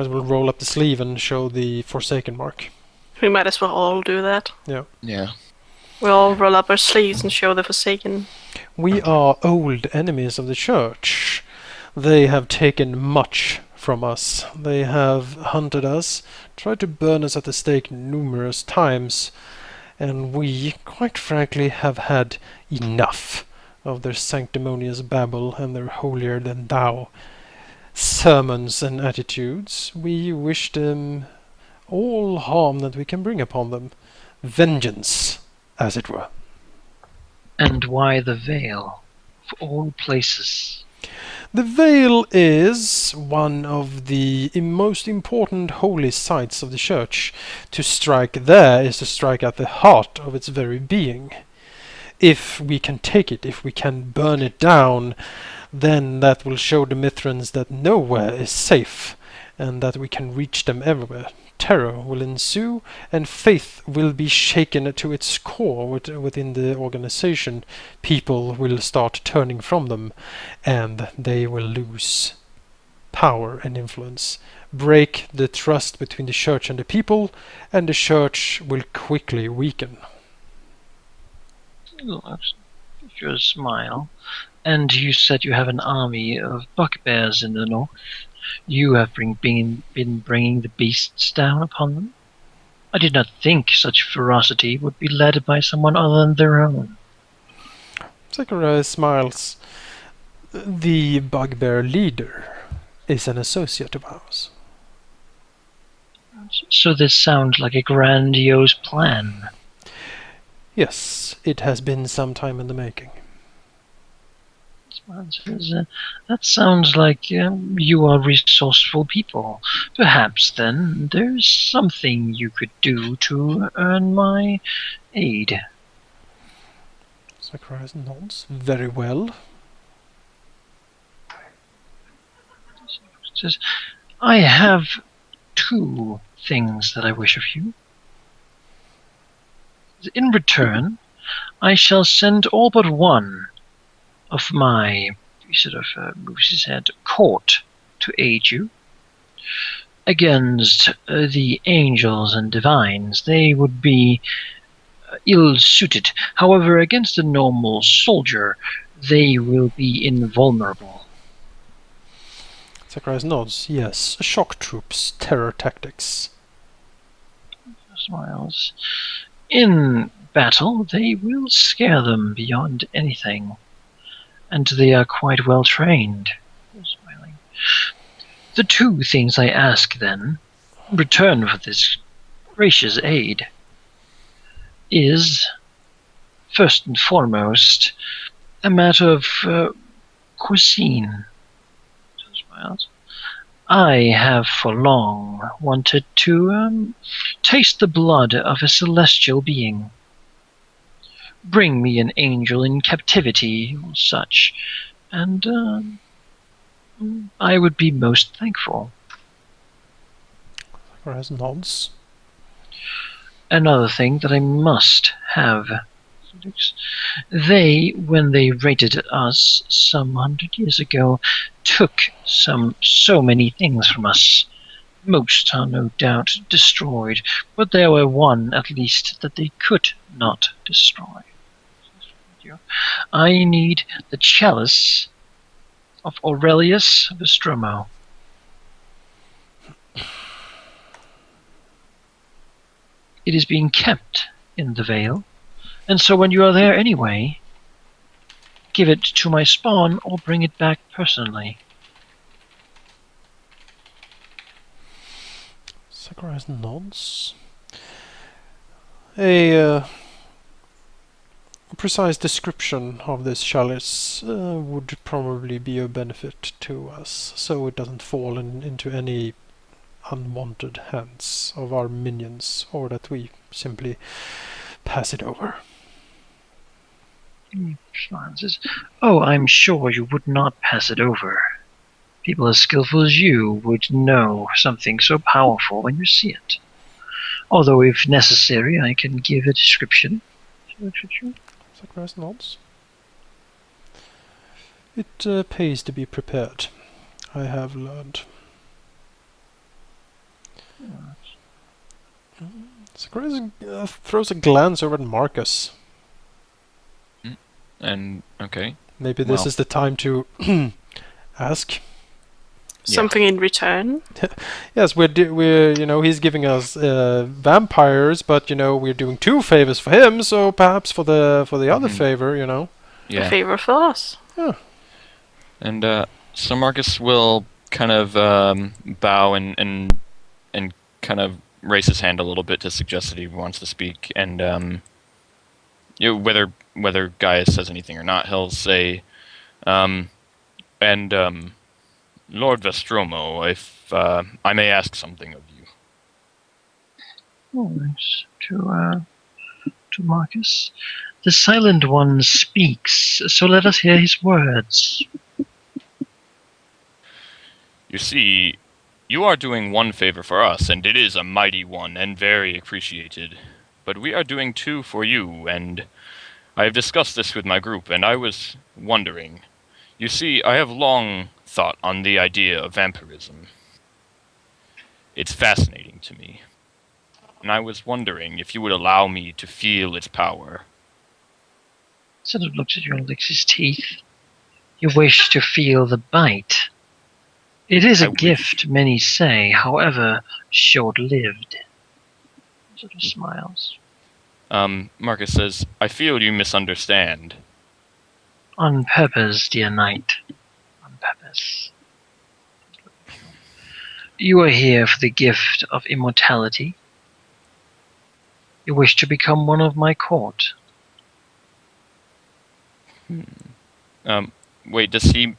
Zacharias will roll up the sleeve and show the Forsaken mark. We might as well all do that. Yeah. Yeah. We all roll up our sleeves and show the Forsaken. We are old enemies of the church. They have taken much from us. They have hunted us, tried to burn us at the stake numerous times, and we, quite frankly, have had enough of their sanctimonious babble and their holier-than-thou sermons and attitudes. We wish them all harm that we can bring upon them. Vengeance, as it were. And why the Vale, of all places? The Vale is one of the most important holy sites of the church. To strike there is to strike at the heart of its very being. If we can take it, if we can burn it down, then that will show the Mithrans that nowhere is safe, and that we can reach them everywhere. Terror will ensue, and faith will be shaken to its core within the organization. People will start turning from them, and they will lose power and influence. Break the trust between the church and the people, and the church will quickly weaken. Your smile. And you said you have an army of bugbears in the north. You have been bringing the beasts down upon them? I did not think such ferocity would be led by someone other than their own. Zacharias smiles. The bugbear leader is an associate of ours. So this sounds like a grandiose plan. Yes, it has been some time in the making. That sounds like you are resourceful people. Perhaps, then, there's something you could do to earn my aid. Zacharias nods. Very well. Says, I have 2 things that I wish of you. In return, I shall send all but one of my, he sort of moves his head, court to aid you against the angels and divines. They would be ill-suited. However, against a normal soldier, they will be invulnerable. Zacharias nods. Yes, shock troops, terror tactics. Smiles. In battle, they will scare them beyond anything. And they are quite well trained. Smiling. The 2 things I ask, then, in return for this gracious aid, is, first and foremost, a matter of cuisine. Smiles. I have for long wanted to taste the blood of a celestial being. Bring me an angel in captivity or such, and I would be most thankful. Zacharias nods. Another thing that I must have. They, when they raided us some 100 years ago, took so many things from us. Most are no doubt destroyed, but there were one at least that they could not destroy. I need the chalice of Aurelius Vestromo. It is being kept in the Vale, and so when you are there anyway, give it to my spawn or bring it back personally. Zacharias nods. A precise description of this chalice would probably be a benefit to us, so it doesn't fall into any unwanted hands of our minions, or that we simply pass it over. Says, oh, I'm sure you would not pass it over. People as skillful as you would know something so powerful when you see it. Although, if necessary, I can give a description. Zacharias nods. It pays to be prepared, I have learned. Zacharias throws a glance over at Marcus. And okay. Maybe this Well. is the time to ask. Something in return. Yes, we're he's giving us vampires, but we're doing 2 favors for him, so perhaps for the other favor, A Yeah. favor for us. And so Marcus will kind of bow and kind of raise his hand a little bit to suggest that he wants to speak. And whether Gaius says anything or not, he'll say, Lord Vestromo, if I may ask something of you. Nice. To Marcus. The Silent One speaks, so let us hear his words. You see, you are doing one favor for us, and it is a mighty one and very appreciated. But we are doing 2 for you, and I have discussed this with my group, and I was wondering. You see, I have long thought on the idea of vampirism. It's fascinating to me. And I was wondering if you would allow me to feel its power. Sort of looks at you and licks his teeth. You wish to feel the bite. It is I a wish. gift, many say, however short-lived. Sort of smiles. Marcus says, I feel you misunderstand. On purpose, dear knight. On purpose. You are here for the gift of immortality. You wish to become one of my court. Wait, does he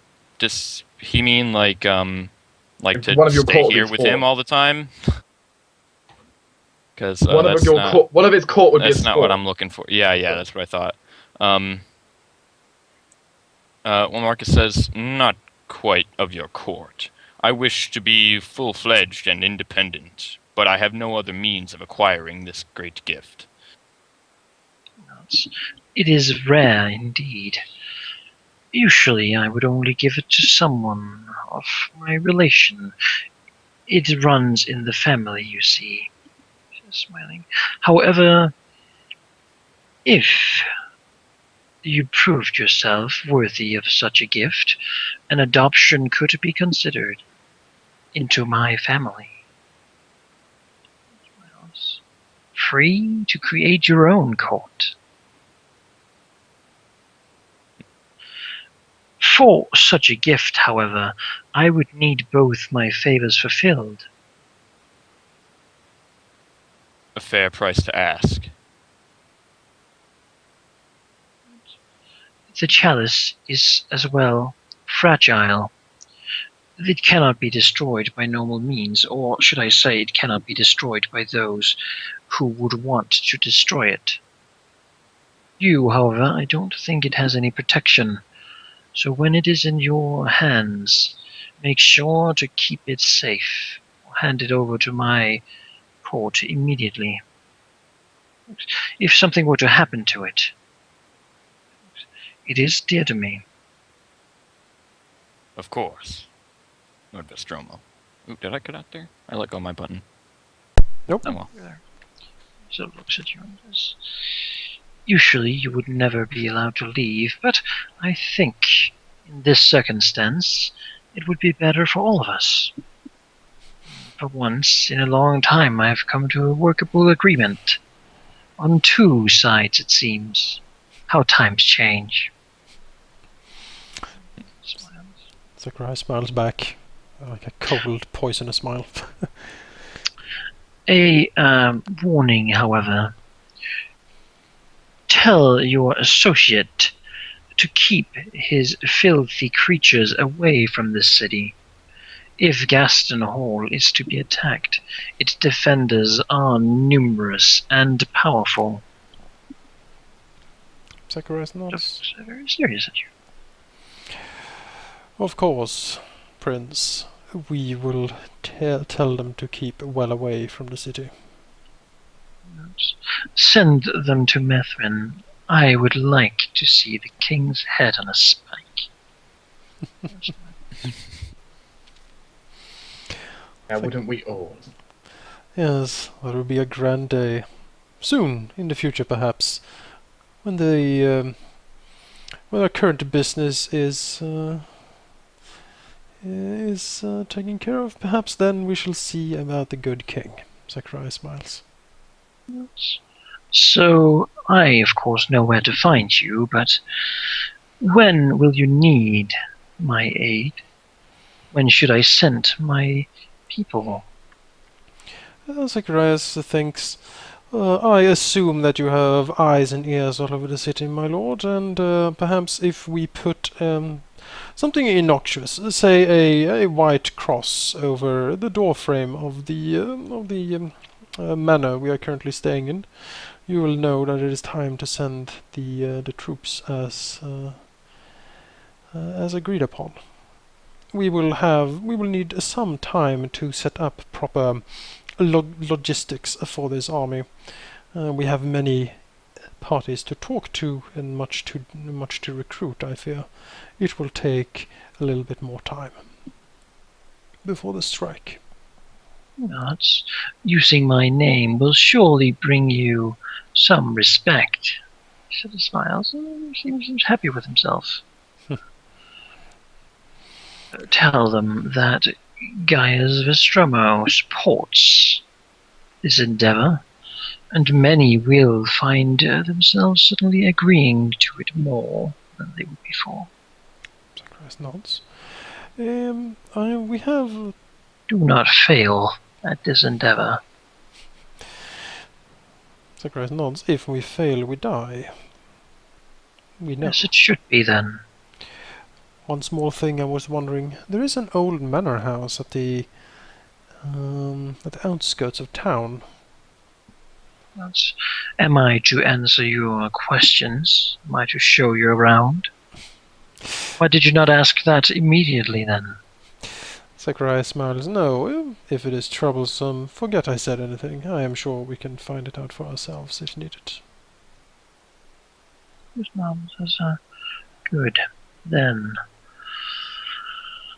mean like to one of your stay court here is with for. him all the time? Because One of its court would be a that's not what sport. I'm looking for. Yeah, that's what I thought. Well, Marcus says, not quite of your court. I wish to be full-fledged and independent, but I have no other means of acquiring this great gift. It is rare indeed. Usually I would only give it to someone of my relation. It runs in the family, you see. She's smiling. However, if you proved yourself worthy of such a gift, an adoption could be considered into my family. Free to create your own court. For such a gift, however, I would need both my favors fulfilled. A fair price to ask. The chalice is as well fragile. It cannot be destroyed by normal means, or should I say it cannot be destroyed by those who would want to destroy it. You, however, I don't think it has any protection, so when it is in your hands, make sure to keep it safe, or hand it over to my court immediately. If something were to happen to it, it is dear to me. Of course. Lord Vestromo. Ooh, did I cut out there? I let go of my button. Nope. Oh well. So it looks at you and says, usually you would never be allowed to leave, but I think in this circumstance it would be better for all of us. For once in a long time I have come to a workable agreement. On 2 sides, it seems. How times change. Zacharias smiles back, like a cold, poisonous smile. A warning, however. Tell your associate to keep his filthy creatures away from this city. If Ghastenhall is to be attacked, its defenders are numerous and powerful. Zacharias nods. Looks very serious at you. Of course, Prince. We will tell them to keep well away from the city. Send them to Methrin. I would like to see the king's head on a spike. Wouldn't we all? Yes, that will be a grand day. Soon, in the future perhaps, when when our current business is taken care of, perhaps then we shall see about the good king. Zachariah smiles. So, I of course know where to find you, but when will you need my aid? When should I send my people? Zacharias thinks, I assume that you have eyes and ears all over the city, my lord, and perhaps if we put something innocuous, say a white cross over the doorframe of the manor we are currently staying in, you will know that it is time to send the troops as agreed upon. We will need some time to set up proper logistics for this army. We have many parties to talk to and much to recruit. I fear it will take a little bit more time before the strike. Not using my name will surely bring you some respect. He sort of smiles. Seems happy with himself. Tell them that Gaius Vestromo supports this endeavor, and many will find themselves suddenly agreeing to it more than they would before. Zacharias nods. We have. Do not fail at this endeavor. Zacharias nods. If we fail, we die. We know. Yes, it should be then. One small thing I was wondering: there is an old manor house at the outskirts of town. Am I to answer your questions? Am I to show you around? Why did you not ask that immediately then? Zacharias smiles. No, if it is troublesome, forget I said anything. I am sure we can find it out for ourselves if needed. His mom says, good. Then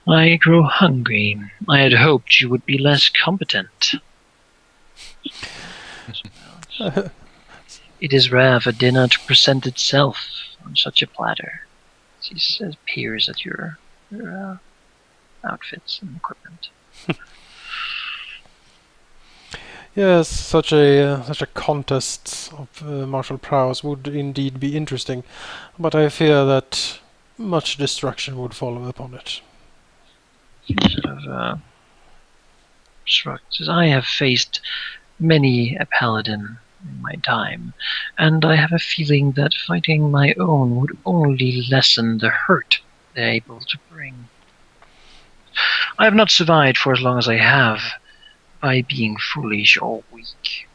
I grow hungry. I had hoped you would be less competent. It is rare for dinner to present itself on such a platter. He says, peers at your outfits and equipment. Yes, such a contest of martial prowess would indeed be interesting, but I fear that much destruction would follow upon it. He sort of shrugs. Says, I have faced many a paladin in my time, and I have a feeling that fighting my own would only lessen the hurt they're able to bring. I have not survived for as long as I have by being foolish or weak.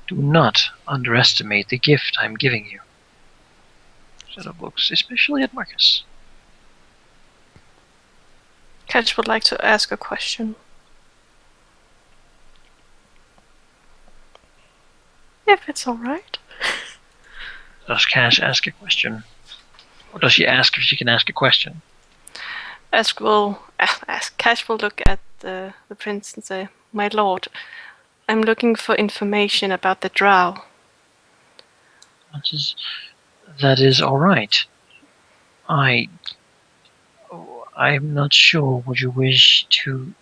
Do not underestimate the gift I'm giving you. Sort of looks especially at Marcus. Catch would like to ask a question. If it's alright. Does Cash ask a question? Or does she ask if she can ask a question? Cash will look at the prince and say, my lord, I'm looking for information about the drow. That is alright. I'm not sure would you wish to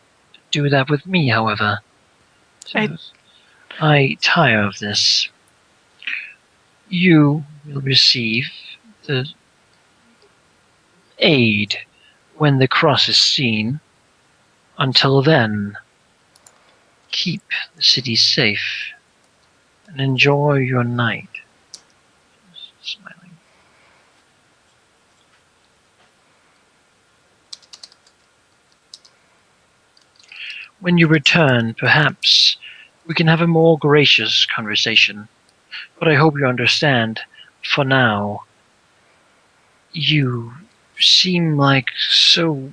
do that with me, however. I tire of this. You will receive the aid when the cross is seen. Until then, keep the city safe and enjoy your night. Smiling. When you return, perhaps we can have a more gracious conversation. But I hope you understand, for now, you seem like so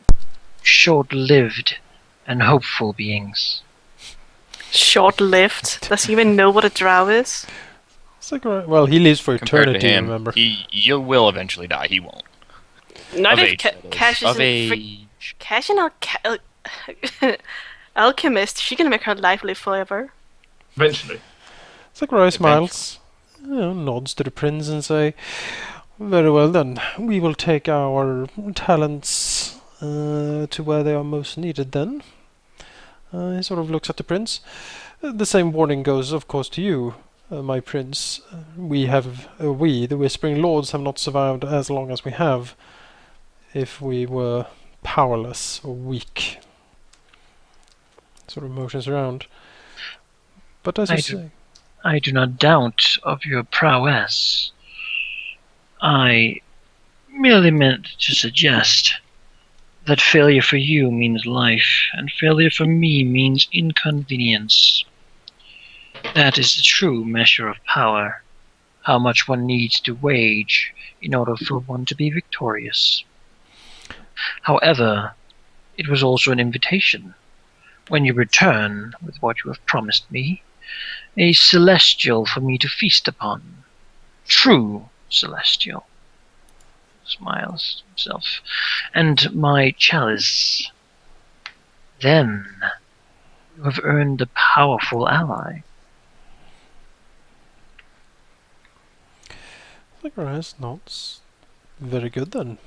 short-lived and hopeful beings. Short-lived? Does he even know what a drow is? Well, he lives for Compared eternity, to him, remember. you will eventually die. He won't. Not Of if age, that is. Cash Of is Cash and alchemist. She can make her life live forever. Eventually. Zachariah smiles, nods to the prince and say, "Very well then, we will take our talents to where they are most needed then." He sort of looks at the prince. The same warning goes, of course, to you, my prince. We, the Whispering Lords, have not survived as long as we have if we were powerless or weak. Sort of motions around. But as you say... I do not doubt of your prowess. I merely meant to suggest that failure for you means life, and failure for me means inconvenience. That is the true measure of power, how much one needs to wage in order for one to be victorious. However, it was also an invitation. When you return with what you have promised me, a celestial for me to feast upon. True celestial. Smiles to himself. And my chalice. Then you have earned a powerful ally. Zacharias nods. Very good then.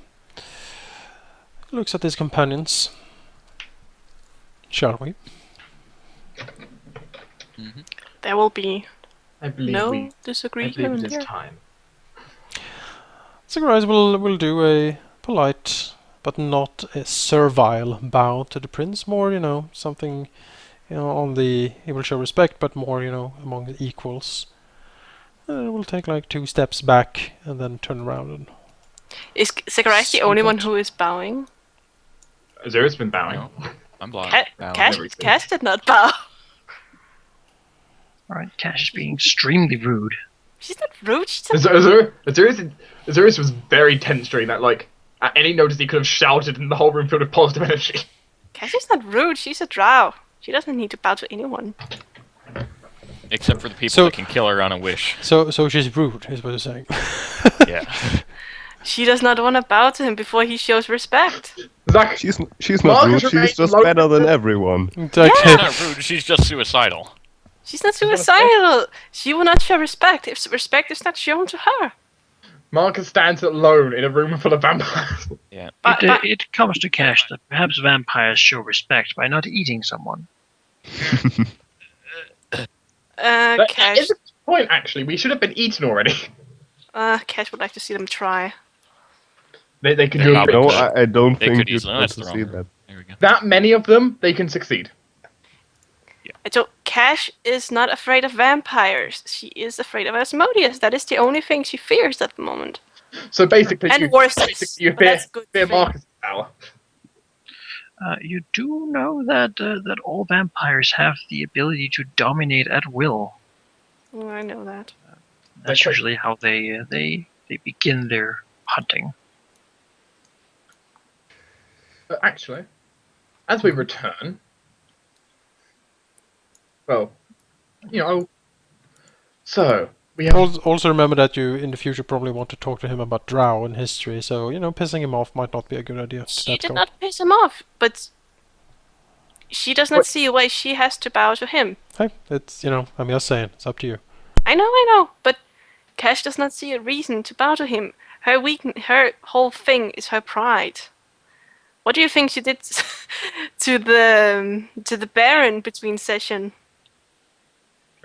He looks at his companions. Shall we? There will be I believe no it disagreement is here. time. Zacharias will do a polite but not a servile bow to the prince. More, something, on the... He will show respect, but more, among equals. We'll take like 2 steps back and then turn around and... Is Zacharias the only one who is bowing? Azura's been bowing. No, I'm blind. Cash did not bow. Alright, Cash is being extremely rude. She's not rude. She's Azura's was very tense during that. Like, at any notice, he could have shouted, and the whole room filled with positive energy. Cash is not rude. She's a drow. She doesn't need to bow to anyone. Except for the people that can kill her on a wish. So she's rude, is what you're saying. Yeah. She does not want to bow to him before he shows respect. Zach, She's not rude, she's just better than everyone. She's not rude, she's just suicidal. She's not suicidal. She will not show respect if respect is not shown to her. Marcus stands alone in a room full of vampires. Yeah. It comes to Cash that perhaps vampires show respect by not eating someone. Cash. It's a point, actually. We should have been eaten already. Cash would like to see them try. They could do No, I don't They think could you'd easily. want That's to the see wrong that. word. There we go. that many of them. They can succeed. So Cash is not afraid of vampires. She is afraid of Asmodeus. That is the only thing she fears at the moment. So basically, And horses. you But fear, that's good fear for you. Marcus' power. You do know that all vampires have the ability to dominate at will. Oh, I know that. That's Okay. usually how they begin their hunting. Actually, as we return, well, so we have. Also remember that you, in the future, probably want to talk to him about Drow and history, so, pissing him off might not be a good idea. She did not piss him off, but she does not see why she has to bow to him. Hey, it's, I'm just saying, it's up to you. I know, but Cash does not see a reason to bow to him. Her whole thing is her pride. What do you think she did to the Baron between session?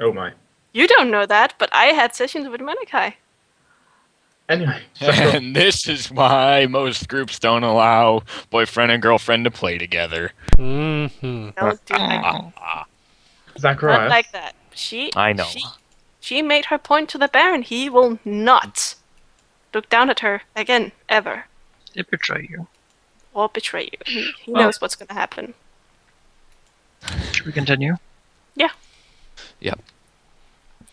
Oh my. You don't know that, but I had sessions with Malachi. Anyway, And this is why most groups don't allow boyfriend and girlfriend to play together. Mm-hmm. Don't do like that. Zacharias. Not like that. I know. She made her point to the Baron. He will not look down at her again, ever. They betray you. Or betray you. He knows what's going to happen. Should we continue? Yeah. Yep.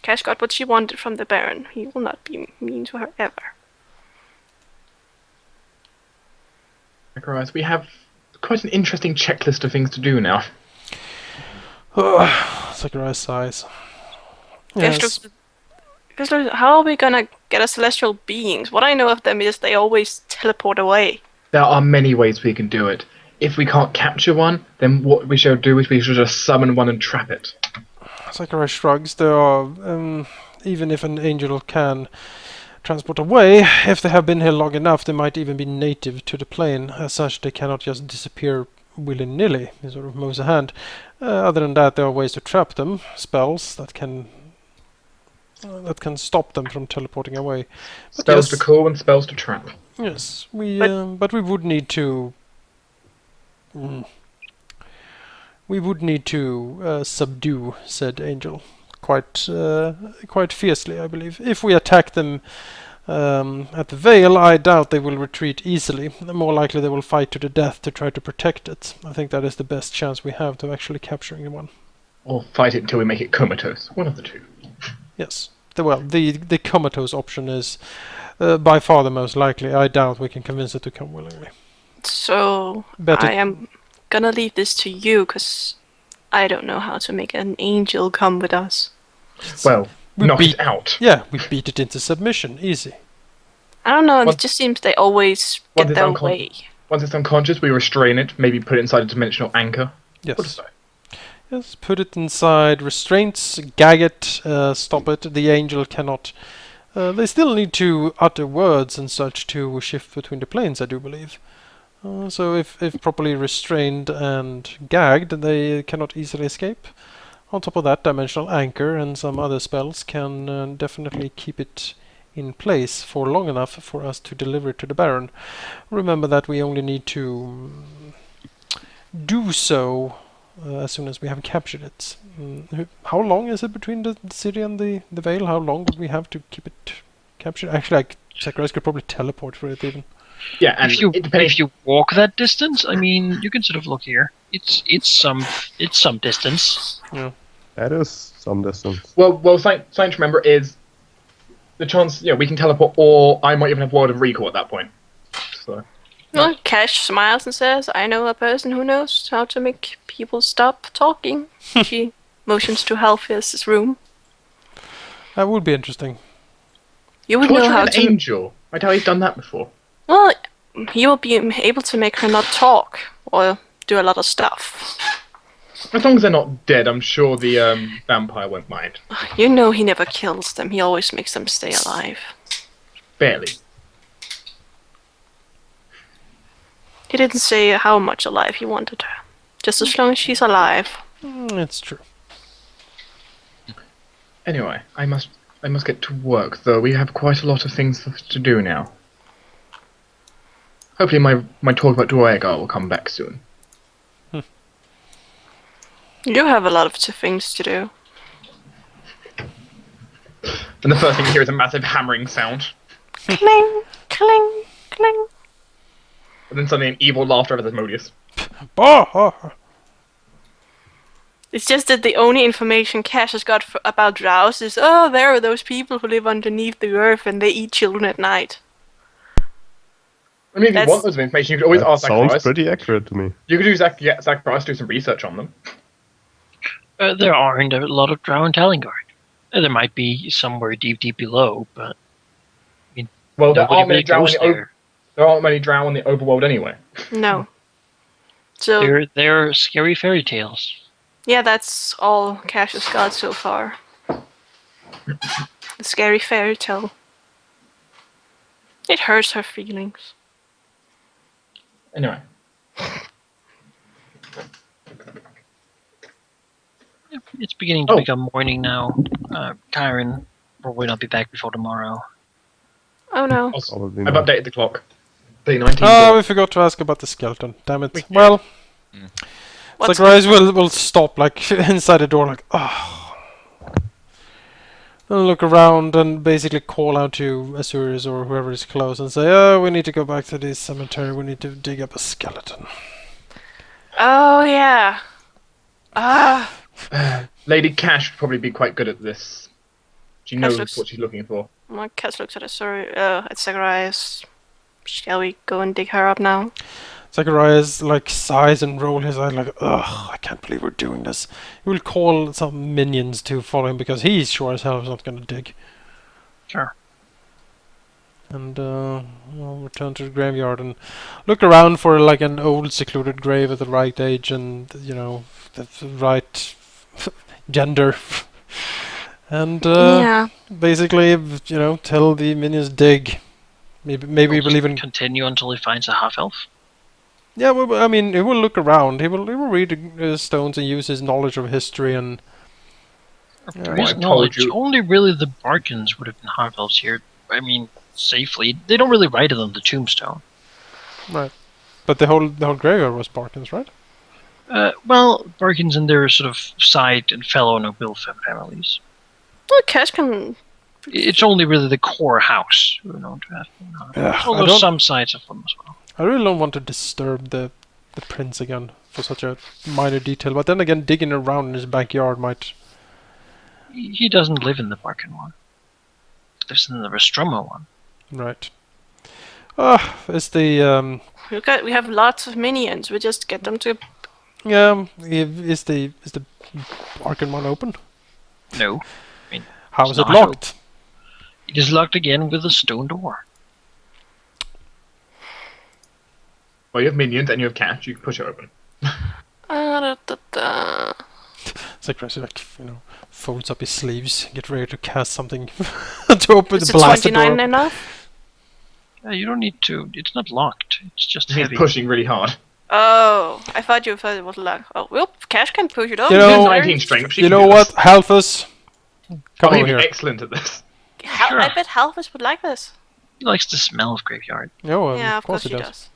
Cash got what she wanted from the Baron. He will not be mean to her ever. Zacharias, we have quite an interesting checklist of things to do now. Zacharias sighs. Cash looks, how are we gonna get a celestial beings? What I know of them is they always teleport away. There are many ways we can do it. If we can't capture one, then what we should do is we should just summon one and trap it. Sakurai shrugs. There are, even if an angel can transport away, if they have been here long enough, they might even be native to the plane. As such, they cannot just disappear willy-nilly. He sort of moves a hand. Other than that, there are ways to trap them, spells that can stop them from teleporting away. But Spells yes, to call and spells to trap. yes, But- but we would need to. We would need to subdue said angel quite fiercely, I believe. If we attack them at the Vale, I doubt they will retreat easily. More likely they will fight to the death to try to protect it. I think that is the best chance we have to actually capturing one. Or fight it until we make it comatose. One of the two. Yes. The comatose option is by far the most likely. I doubt we can convince it to come willingly. So Better- I am gonna leave this to you, because I don't know how to make an angel come with us. Well, We knock beat- it out. Yeah, we beat it into submission. Easy. I don't know, What- it just seems they always What get is their uncon- way. Once it's unconscious, we restrain it, maybe put it inside a dimensional anchor. What Yes. is that? Yes, put it inside restraints, gag it, stop it. The angel cannot. They still need to utter words and such to shift between the planes, I do believe. So if properly restrained and gagged, they cannot easily escape. On top of that, dimensional anchor and some other spells can definitely keep it in place for long enough for us to deliver it to the Baron. Remember that we only need to do so as soon as we have captured it. How long is it between the city and the Vale? How long would we have to keep it captured? Actually, like, Zacharias could probably teleport for it even. Yeah, and it depends. If you walk that distance, I mean, you can sort of look here. It's some distance. That is some distance. Well, something to remember is the chance. We can teleport, or I might even have word of recall at that point. So Well, Cash smiles and says, I know a person who knows how to make people stop talking. She motions to Halfius' room. That would be interesting. You would know torture how an to... angel. I doubt he's done that before. Well, you will be able to make her not talk, or do a lot of stuff. As long as they're not dead, I'm sure the vampire won't mind. You know he never kills them, he always makes them stay alive. Barely. He didn't say how much alive he wanted her. Just as long as she's alive. It's true. Anyway, I must get to work, though. We have quite a lot of things to do now. Hopefully my talk about Duergar will come back soon. You have a lot of things to do. And the first thing you hear is a massive hammering sound. Cling, cling, cling. And then suddenly an evil laughter of Asmodeus. It's just that the only information Cash has got about drows is, oh, there are those people who live underneath the earth and they eat children at night. I mean, if you That's- want those information, you could always That ask sounds Zacharias. pretty accurate to me. You could get Zacharias to do some research on them. There aren't a lot of drow in Talingard. There might be somewhere deep below, but Well, there nobody aren't many really drow in goes the there. there aren't many drow in the overworld anyway. No. So, They're scary fairy tales. yeah, that's all Cash has got so far. The scary fairy tale. It hurts her feelings. Anyway. It's beginning to Oh. become morning now. Kyron will not be back before tomorrow. Oh no. Also, Probably I've not. updated the clock. Day 19. Oh, we forgot to ask about the skeleton. Damn it. Well, What's Zacharias will stop like inside the door, like, oh. And look around and basically call out to Azurius or whoever is close and say, oh, we need to go back to this cemetery. We need to dig up a skeleton. Oh yeah. Ah. Lady Cash would probably be quite good at this. She knows looks- what she's looking for. My cat looks at at Zacharias. Shall we go and dig her up now? Zacharias like sighs and roll his eyes like, ugh, I can't believe we're doing this. He will call some minions to follow him because he's sure as hell is not going to dig. Sure. And we'll return to the graveyard and look around for like an old secluded grave at the right age and, you know, the right gender And Yeah. basically, tell the minions dig. Maybe He'll we'll just even. continue until he finds a half elf. Yeah, well, I mean, he will look around. He will read the stones and use his knowledge of history and. There Well, is I've told knowledge. you. Only really the Barkins would have been half elves here. I mean, safely. They don't really write it on the tombstone. Right. But the whole graveyard was Barkins, right? Well, Barkins and their sort of side and fellow noble families. Well, Cash can. It's only really the core house who are known to have been half elves. I Although don't- some sides of them as well. I really don't want to disturb the prince again for such a minor detail. But then again, digging around in his backyard might. He doesn't live in the Barkin one. He lives in the Restroma one. Right. Is the We have lots of minions. We just get them to. is the Arkham one open? No. How It's is it not locked? It is locked again with a stone door. Well, you have minions and you have cats. You can push it open. It's like Chris, folds up his sleeves, get ready to cast something to open Is the it blast the 29 door. enough? You don't need to. It's not locked. It's just He's heavy. pushing really hard. Oh, I thought you thought it was locked. Oh, well, Cash can push it open. You know- She has Very- 19 strength. She You can know do what, this. Halfus? Come He'd over be here. excellent at this. Sure. I bet Halfus would like this. He likes the smell of graveyard. No, Yeah, of course he does.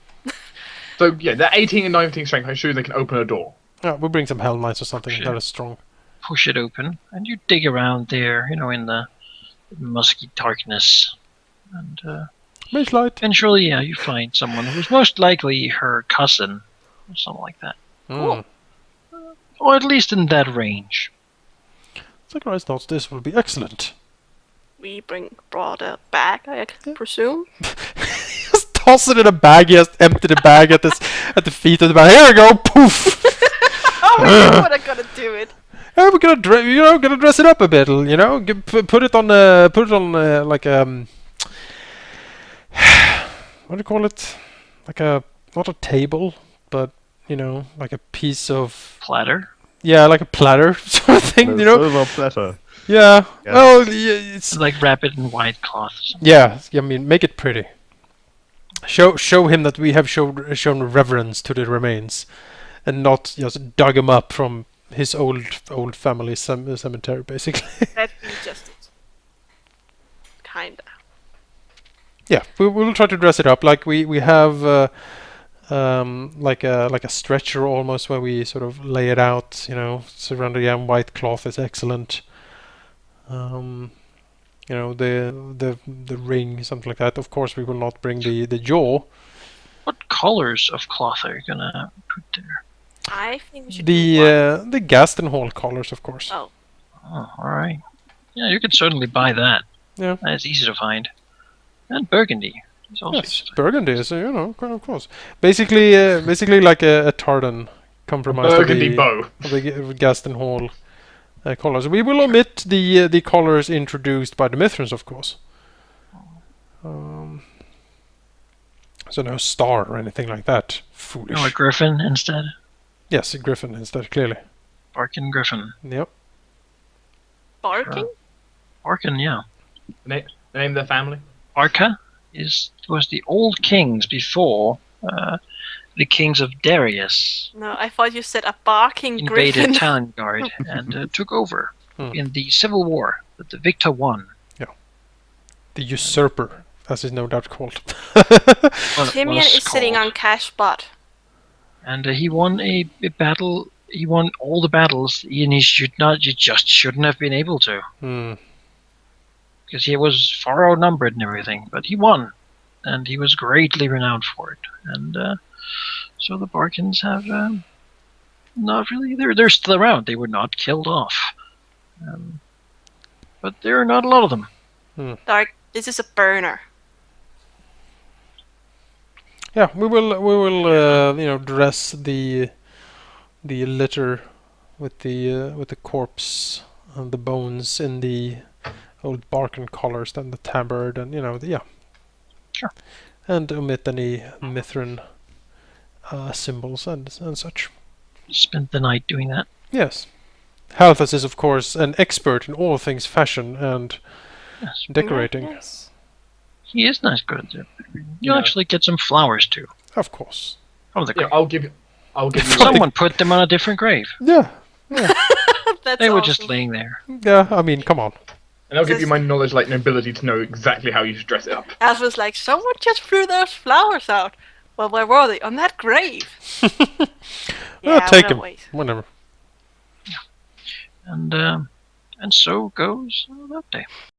So yeah, they're 18 and 19 strength. I'm sure they can open a door. Yeah, we'll bring some Hell Knights or something Sure. that is strong. Push it open, and you dig around there, in the musky darkness. And Mage light. eventually, you find someone who's most likely her cousin, or something like that. Mm. Or at least in that range. Zacharias thought this will be excellent. We brought a bag, I presume. Just toss it in a bag. He has empty the bag at the feet of the bag. Here we go. Poof. Oh, what I gotta do it. Yeah, we're gonna dress it up a bit. Put it on like what do you call it? Like not a table, but like a piece of Platter. like a platter sort of thing. Silver platter. Yeah. Yeah. Well, yeah, it's Like wrap it in white cloth. Or something. yeah. I mean, make it pretty. Show him that we have shown reverence to the remains, and not just dug him up from his old family cemetery, basically. That'd be just it. Kinda. Yeah, we will try to dress it up like we have like a stretcher almost where we sort of lay it out, surrounded in white cloth is excellent. The ring, something like that. Of course, we will not bring the jaw. What colors of cloth are you gonna put there? I think we should do one. The Ghastenhall colors, of course. Oh. Oh, alright. Yeah, you could certainly buy that. Yeah. That's easy to find. And burgundy. It's also easy Yes, to find. burgundy is of course. Basically like a tartan compromised Burgundy bow. of the Ghastenhall colors. We will omit the colors introduced by the Mithrans, of course. So no star or anything like that. Foolish. No, a griffin instead. Yes, a griffin instead, clearly. Barkin griffin. Yep. Barking? Barkin, yeah. The name of their family. Arca was the old kings before the kings of Darius No, I thought you said a barking invaded griffin. Talengard and took over in the Civil War that the victor won. The usurper, as is no doubt called. Timian is sitting on Cash butt. And he won a battle. He won all the battles, and he just shouldn't have been able to, Hmm. because he was far outnumbered and everything. But he won, and he was greatly renowned for it. And so the Barkins have not really. They're still around. They were not killed off, but there are not a lot of them. Dark, this is a burner. Yeah, we will dress the litter with the corpse and the bones in the old Barken collars, then the tabard, and Sure. and omit any Mithrin symbols and such. Spent the night doing that. Yes, Halthus is, of course, an expert in all things fashion and Yes. decorating. Yes. He is nice good at it. You'll Yeah. actually get some flowers too. Of course. Oh, the Yeah, grave. I'll give you. Someone put them on a different grave. Yeah. That's They were awesome. just laying there. Yeah, I mean, come on. And I'll give you my knowledge, like nobility, to know exactly how you should dress it up. Alf was like, someone just threw those flowers out. Well, where were they? On that grave. Yeah, Take well, him. wait. Whatever. And so goes that day.